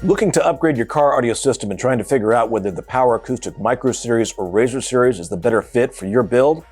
Looking to upgrade your car audio system and trying to figure out whether the Power Acoustik MICRO Series or Razor Series is the better fit for your build?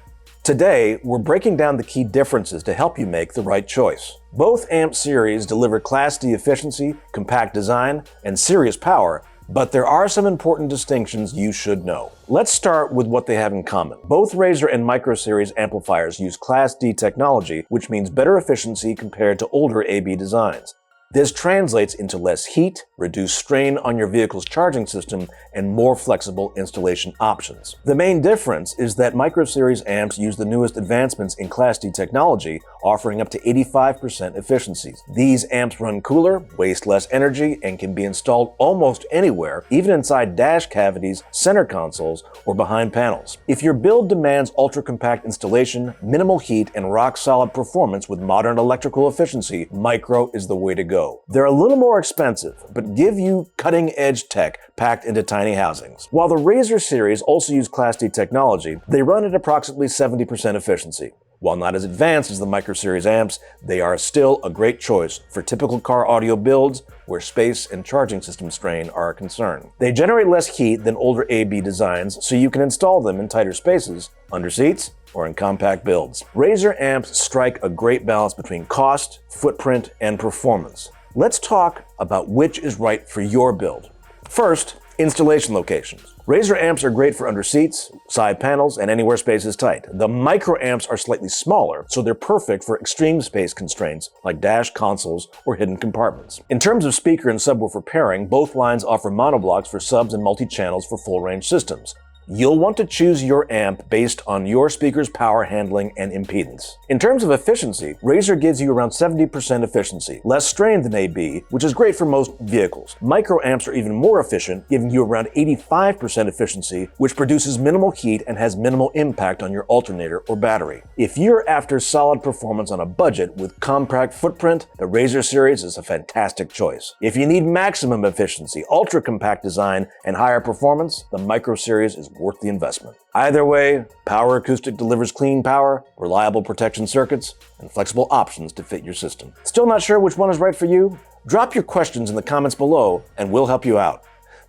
Today, we're breaking down the key differences to help you make the right choice. Both amp series deliver Class D efficiency, compact design, and serious power, but there are some important distinctions you should know. Let's start with what they have in common. Both Razor and MICRO Series amplifiers use Class D technology, which means better efficiency compared to older AB designs. This translates into less heat, reduced strain on your vehicle's charging system, and more flexible installation options. The main difference is that MICRO Series amps use the newest advancements in Class D technology, offering up to 85% efficiencies. These amps run cooler, waste less energy, and can be installed almost anywhere, even inside dash cavities, center consoles, or behind panels. If your build demands ultra-compact installation, minimal heat, and rock-solid performance with modern electrical efficiency, MICRO is the way to go. They're a little more expensive, but give you cutting-edge tech packed into tiny housings. While the Razor series also use Class D technology, they run at approximately 70% efficiency. While not as advanced as the MICRO Series amps, they are still a great choice for typical car audio builds where space and charging system strain are a concern. They generate less heat than older AB designs, so you can install them in tighter spaces, under seats, or in compact builds. Razor amps strike a great balance between cost, footprint, and performance. Let's talk about which is right for your build. First, installation locations. Razor amps are great for under seats, side panels, and anywhere space is tight. The micro amps are slightly smaller, so they're perfect for extreme space constraints like dash consoles or hidden compartments. In terms of speaker and subwoofer pairing, both lines offer monoblocks for subs and multi-channels for full-range systems. You'll want to choose your amp based on your speaker's power handling and impedance. In terms of efficiency, Razor gives you around 70% efficiency, less strain than AB, which is great for most vehicles. Micro amps are even more efficient, giving you around 85% efficiency, which produces minimal heat and has minimal impact on your alternator or battery. If you're after solid performance on a budget with compact footprint, the Razor series is a fantastic choice. If you need maximum efficiency, ultra-compact design, and higher performance, the MICRO series is worth the investment. Either way, Power Acoustik delivers clean power, reliable protection circuits, and flexible options to fit your system. Still not sure which one is right for you? Drop your questions in the comments below and we'll help you out.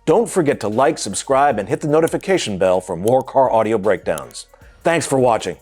Don't forget to like, subscribe, and hit the notification bell for more car audio breakdowns. Thanks for watching.